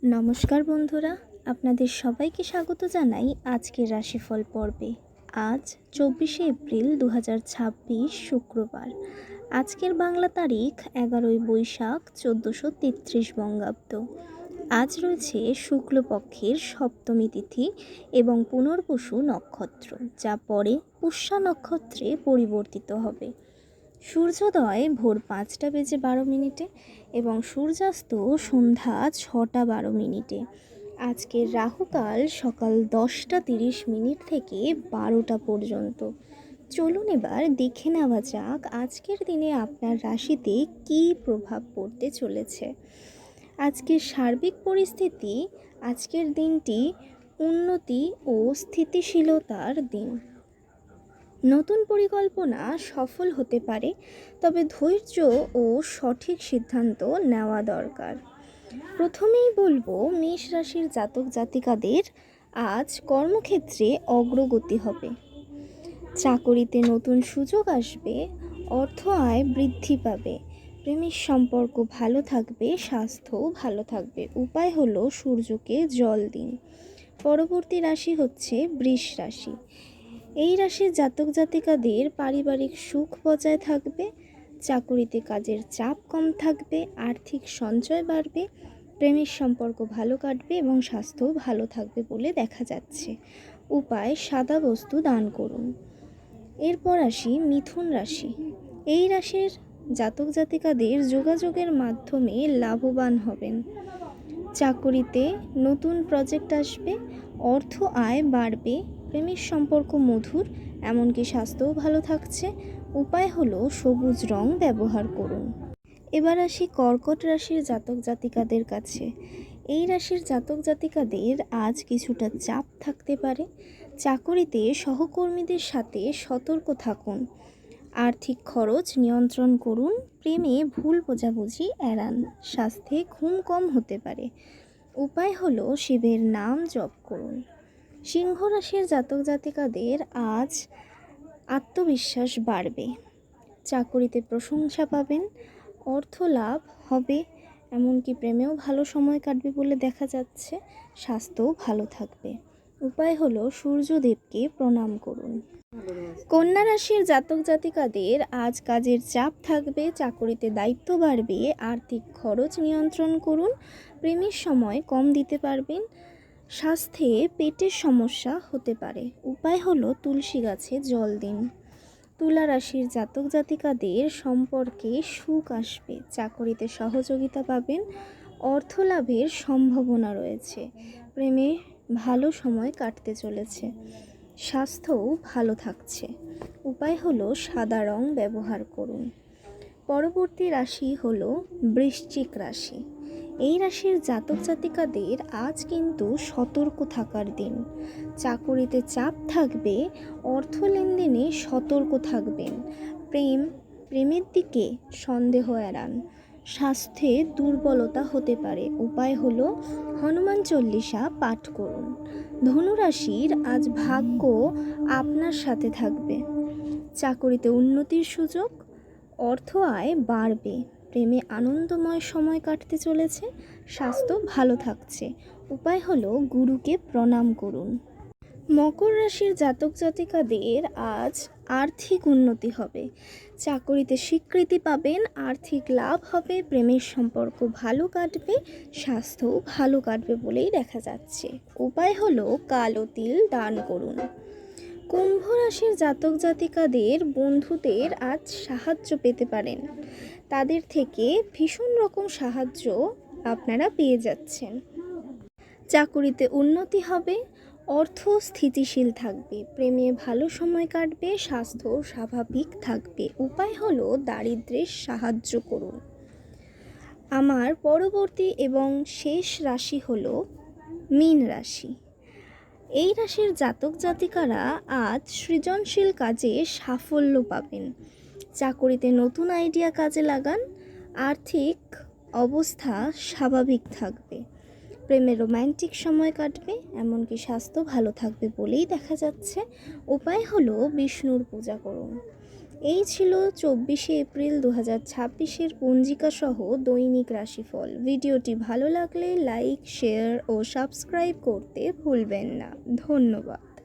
নমস্কার বন্ধুরা, আপনাদের সবাইকে স্বাগত জানাই আজকের রাশিফল পর্বে। আজ 24শে এপ্রিল 2026 শুক্রবার। আজকের বাংলা তারিখ 11ই বৈশাখ 1433 বঙ্গাব্দ। আজ রয়েছে শুক্লপক্ষের সপ্তমী তিথি এবং পুনর্বসু নক্ষত্র, যা পরে পুষ্যা নক্ষত্রে পরিবর্তিত হবে। সূর্যোদয় ভোর 5টা বেজে 12 মিনিটে এবং সূর্যাস্ত সন্ধ্যা 6টা 12 মিনিটে। আজকের রাহুকাল সকাল 10টা 30 মিনিট থেকে 12টা পর্যন্ত। চলুন এবার দেখে নেওয়া যাক আজকের দিনে আপনার রাশিতে কী প্রভাব পড়তে চলেছে। আজকের সার্বিক পরিস্থিতি, আজকের দিনটি উন্নতি ও স্থিতিশীলতার দিন। নতুন পরিকল্পনা সফল হতে পারে, তবে ধৈর্য ও সঠিক সিদ্ধান্ত নেওয়া দরকার। প্রথমেই বলবো, মেষ রাশির জাতক জাতিকাদের আজ কর্মক্ষেত্রে অগ্রগতি হবে। চাকরিতে নতুন সুযোগ আসবে, অর্থ আয় বৃদ্ধি পাবে, প্রেমের সম্পর্ক ভালো থাকবে, স্বাস্থ্যও ভালো থাকবে। উপায় হলো সূর্যকে জল দিন। পরবর্তী রাশি হচ্ছে বৃষ রাশি। এই রাশির জাতক জাতিকাদের পারিবারিক সুখ বজায় থাকবে, চাকুরিতে কাজের চাপ কম থাকবে, আর্থিক সঞ্চয় বাড়বে, প্রেমের সম্পর্ক ভালো কাটবে এবং স্বাস্থ্যও ভালো থাকবে বলে দেখা যাচ্ছে। উপায়, সাদা বস্তু দান করুন। এরপর আসি মিথুন রাশি। এই রাশির জাতক জাতিকাদের যোগাযোগের মাধ্যমে লাভবান হবেন। চাকুরিতে নতুন প্রজেক্ট আসবে, অর্থ আয় বাড়বে, প্রেমের সম্পর্ক মধুর, এমনকি স্বাস্থ্যও ভালো থাকছে। উপায় হলো সবুজ রং ব্যবহার করুন। এবার আসি কর্কট রাশির জাতক জাতিকাদের কাছে। এই রাশির জাতক জাতিকাদের আজ কিছুটা চাপ থাকতে পারে। চাকুরিতে সহকর্মীদের সাথে সতর্ক থাকুন, আর্থিক খরচ নিয়ন্ত্রণ করুন, প্রেমে ভুল বোঝাবুঝি এড়ান, স্বাস্থ্যে ঘুম কম হতে পারে। উপায় হলো শিবের নাম জপ করুন। সিংহ রাশির জাতক জাতিকাদের আজ আত্মবিশ্বাস বাড়বে, চাকুরিতে প্রশংসা পাবেন, অর্থ লাভ হবে, এমনকি প্রেমেও ভালো সময় কাটবে বলে দেখা যাচ্ছে। স্বাস্থ্যও ভালো থাকবে। উপায় হলো সূর্যদেবকে প্রণাম করুন। কন্যা রাশির জাতক জাতিকাদের আজ কাজের চাপ থাকবে, চাকুরিতে দায়িত্ব বাড়বে, আর্থিক খরচ নিয়ন্ত্রণ করুন, প্রেমের সময় কম দিতে পারবেন, স্বাস্থ্যে পেটের সমস্যা হতে পারে। উপায় হলো তুলসী গাছে জল দিন। তুলা রাশির জাতক জাতিকাদের সম্পর্কে সুখ আসবে, চাকরিতে সহযোগিতা পাবেন, অর্থ লাভের সম্ভাবনা রয়েছে, প্রেমে ভালো সময় কাটতে চলেছে, স্বাস্থ্যও ভালো থাকছে। উপায় হলো সাদা রং ব্যবহার করুন। পরবর্তী রাশি হলো বৃশ্চিক রাশি। এই রাশির জাতক জাতিকাদের আজ কিন্তু সতর্ক থাকার দিন। চাকুরিতে চাপ থাকবে, অর্থ লেনদেনে সতর্ক থাকবেন, প্রেমের দিকে সন্দেহ এড়ান, স্বাস্থ্যে দুর্বলতা হতে পারে। উপায় হলো হনুমান চল্লিশা পাঠ করুন। ধনু রাশির আজ ভাগ্য আপনার সাথে থাকবে, চাকুরিতে উন্নতির সুযোগ, অর্থ আয় বাড়বে, প্রেমে আনন্দময় সময় কাটতে চলেছে, স্বাস্থ্য ভালো থাকছে। উপায় হলো গুরুকে প্রণাম করুন। মকর রাশির জাতক জাতিকাদের আজ আর্থিক উন্নতি হবে, চাকরিতে স্বীকৃতি পাবেন, আর্থিক লাভ হবে, প্রেমের সম্পর্ক ভালো কাটবে, স্বাস্থ্যও ভালো কাটবে বলেই দেখা যাচ্ছে। উপায় হলো কালো তিল দান করুন। কুম্ভ রাশির জাতক জাতিকাদের বন্ধুদের আজ সাহায্য পেতে পারেন, তাদের থেকে ভীষণ রকম সাহায্য আপনারা পেয়ে যাচ্ছেন। চাকুরিতে উন্নতি হবে, অর্থ স্থিতিশীল থাকবে, প্রেমে ভালো সময় কাটবে, স্বাস্থ্য স্বাভাবিক থাকবে। উপায় হলো দারিদ্র্যের সাহায্য করুন। আমার পরবর্তী এবং শেষ রাশি হলো মীন রাশি। এই রাশির জাতক জাতিকারা আজ সৃজনশীল কাজে সাফল্য পাবেন, চাকুরিতে নতুন আইডিয়া কাজে লাগান, আর্থিক অবস্থা স্বাভাবিক থাকবে, প্রেমে রোম্যান্টিক সময় কাটবে, এমনকি স্বাস্থ্য ভালো থাকবে বলেই দেখা যাচ্ছে। উপায় হলো বিষ্ণুর পূজা করুন। এই ছিল 24শে এপ্রিল 2026-এর পঞ্জিকা সহ দৈনিক রাশিফল। ভিডিওটি ভালো লাগলে লাইক, শেয়ার ও সাবস্ক্রাইব করতে ভুলবেন না। ধন্যবাদ।